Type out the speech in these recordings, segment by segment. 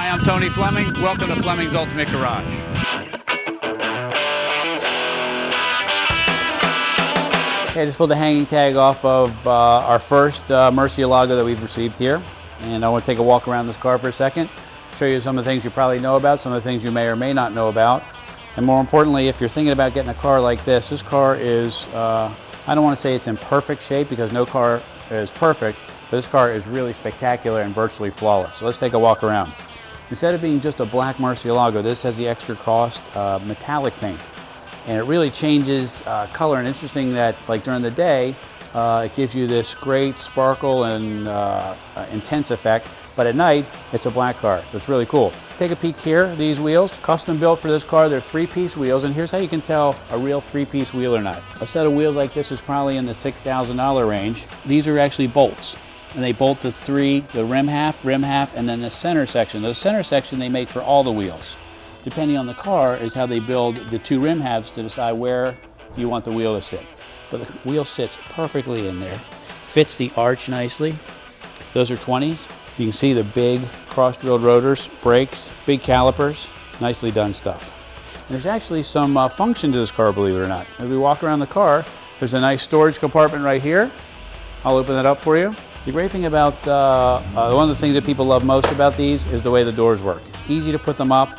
Hi, I'm Tony Fleming. Welcome to Fleming's Ultimate Garage. Okay, I just pulled the hanging tag off of our first Murcielago that we've received here. And I want to take a walk around this car for a second, show you some of the things you probably know about, some of the things you may or may not know about. And more importantly, if you're thinking about getting a car like this car is, I don't want to say it's in perfect shape because no car is perfect, but this car is really spectacular and virtually flawless. So let's take a walk around. Instead of being just a black Murcielago, this has the extra crossed metallic paint. And it really changes color, and interesting that like during the day, it gives you this great sparkle and intense effect, but at night, it's a black car. So it's really cool. Take a peek here, these wheels, custom built for this car. They're 3-piece wheels, and here's how you can tell a real 3-piece wheel or not. A set of wheels like this is probably in the $6,000 range. These are actually bolts, and they bolt the rim half, and then the center section. The center section they make for all the wheels. Depending on the car is how they build the 2 rim halves to decide where you want the wheel to sit. But the wheel sits perfectly in there, fits the arch nicely. Those are 20s. You can see the big cross-drilled rotors, brakes, big calipers, nicely done stuff. And there's actually some function to this car, believe it or not. As we walk around the car, there's a nice storage compartment right here. I'll open that up for you. The great thing about, one of the things that people love most about these is the way the doors work. It's easy to put them up.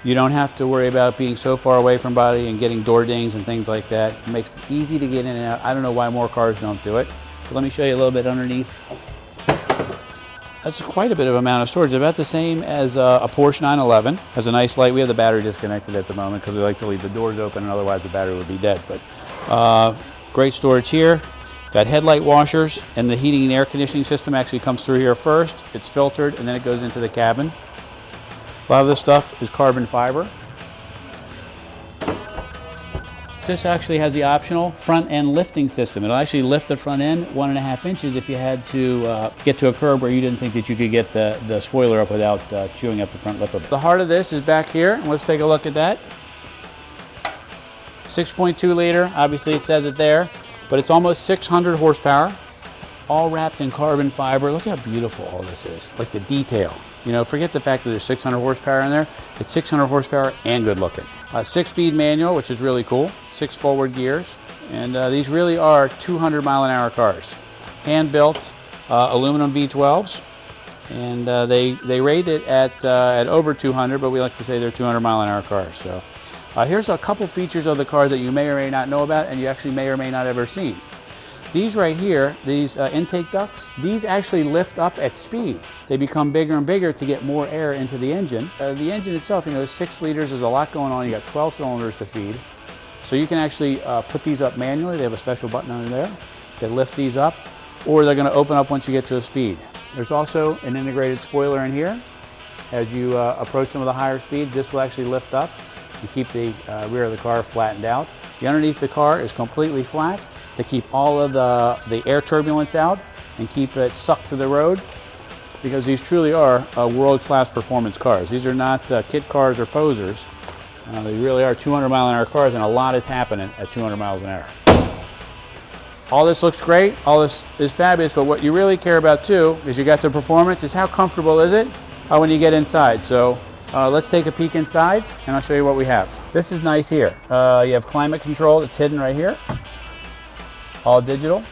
You don't have to worry about being so far away from body and getting door dings and things like that. It makes it easy to get in and out. I don't know why more cars don't do it. But let me show you a little bit underneath. That's quite a bit of amount of storage. About the same as a Porsche 911. Has a nice light. We have the battery disconnected at the moment because we like to leave the doors open, and otherwise the battery would be dead. But great storage here. Got headlight washers, and the heating and air conditioning system actually comes through here first. It's filtered, and then it goes into the cabin. A lot of this stuff is carbon fiber. This actually has the optional front end lifting system. It'll actually lift the front end 1.5 inches if you had to get to a curb where you didn't think that you could get the spoiler up without chewing up the front lip a bit. The heart of this is back here, and let's take a look at that. 6.2 liter, obviously it says it there, but it's almost 600 horsepower, all wrapped in carbon fiber. Look how beautiful all this is, like the detail. You know, forget the fact that there's 600 horsepower in there. It's 600 horsepower and good looking. 6-speed manual, which is really cool. 6 forward gears. And these really are 200-mile-an-hour cars. Hand-built aluminum V12s. And they rate it at over 200, but we like to say they're 200-mile-an-hour cars. So here's a couple features of the car that you may or may not know about, and you actually may or may not have ever seen. These right here, these intake ducts, these actually lift up at speed. They become bigger and bigger to get more air into the engine. The engine itself, you know, is 6 liters, there's a lot going on. You got 12 cylinders to feed. So you can actually put these up manually. They have a special button under there that lifts these up, or they're gonna open up once you get to a speed. There's also an integrated spoiler in here. As you approach some of the higher speeds, this will actually lift up and keep the rear of the car flattened out. The underneath the car is completely flat to keep all of the air turbulence out and keep it sucked to the road, because these truly are world-class performance cars. These are not kit cars or posers. They really are 200-mile-an-hour cars, and a lot is happening at 200 miles an hour. All this looks great, all this is fabulous, but what you really care about too, is you got the performance, is how comfortable is it when you get inside. So let's take a peek inside, and I'll show you what we have. This is nice here. You have climate control, it's hidden right here. All digital.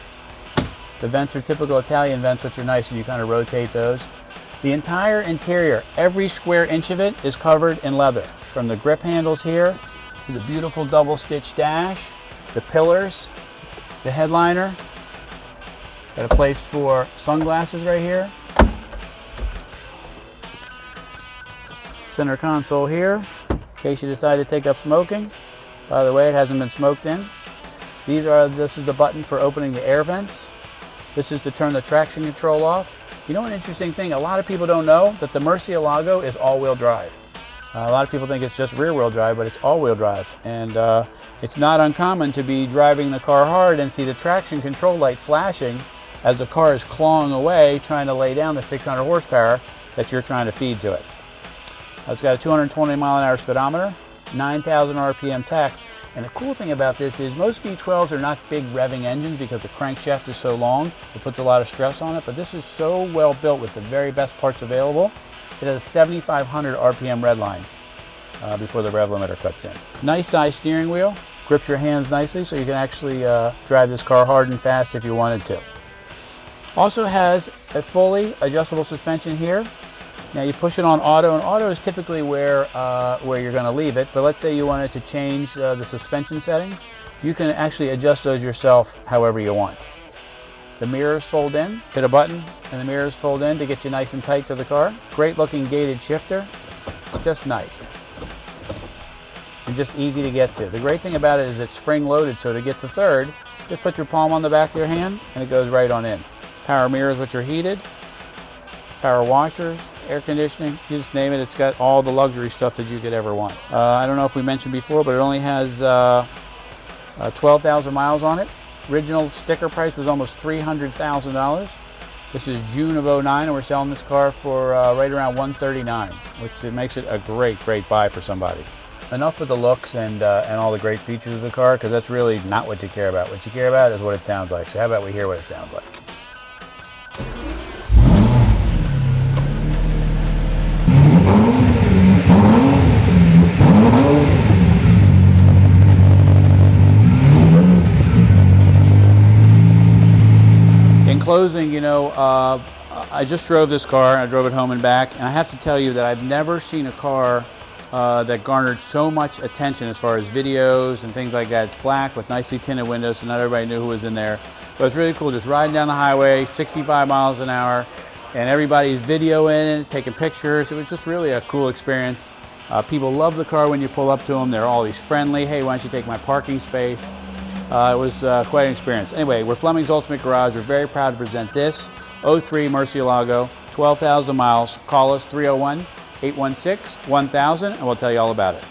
The vents are typical Italian vents, which are nice, and you kind of rotate those. The entire interior, every square inch of it is covered in leather. From the grip handles here to the beautiful double stitch dash, the pillars, the headliner. Got a place for sunglasses right here. Center console here, in case you decide to take up smoking. By the way, it hasn't been smoked in. This is the button for opening the air vents. This is to turn the traction control off. You know, an interesting thing, a lot of people don't know that the Murcielago is all-wheel drive. A lot of people think it's just rear-wheel drive, but it's all-wheel drive. And it's not uncommon to be driving the car hard and see the traction control light flashing as the car is clawing away, trying to lay down the 600 horsepower that you're trying to feed to it. It's got a 220-mile-an-hour speedometer, 9,000 RPM tach. And the cool thing about this is most V12s are not big revving engines because the crankshaft is so long. It puts a lot of stress on it, but this is so well built with the very best parts available It has a 7,500 RPM redline before the rev limiter cuts in. Nice size steering wheel, grips your hands nicely so you can actually drive this car hard and fast if you wanted to. Also has a fully adjustable suspension here. Now you push it on auto, and auto is typically where you're going to leave it, but let's say you wanted to change the suspension settings. You can actually adjust those yourself however you want. The mirrors fold in, hit a button, and the mirrors fold in to get you nice and tight to the car. Great looking gated shifter, just nice. And just easy to get to. The great thing about it is it's spring loaded, so to get to third, just put your palm on the back of your hand and it goes right on in. Power mirrors, which are heated, power washers, air conditioning, you just name it, it's got all the luxury stuff that you could ever want. I don't know if we mentioned before, but it only has 12,000 miles on it. Original sticker price was almost $300,000. This is June of '09, and we're selling this car for right around $139,000, which it makes it a great buy for somebody. Enough with the looks and all the great features of the car, because that's really not what you care about. What you care about is what it sounds like. So how about we hear what it sounds like? In closing, you know, I just drove this car, and I drove it home and back, and I have to tell you that I've never seen a car that garnered so much attention as far as videos and things like that. It's black with nicely tinted windows, so not everybody knew who was in there. But it's really cool just riding down the highway, 65 miles an hour, and everybody's videoing it, taking pictures. It was just really a cool experience. People love the car when you pull up to them. They're always friendly. Hey, why don't you take my parking space? It was quite an experience. Anyway, we're Fleming's Ultimate Garage. We're very proud to present this 03 Murcielago, 12,000 miles. Call us 301-816-1000 and we'll tell you all about it.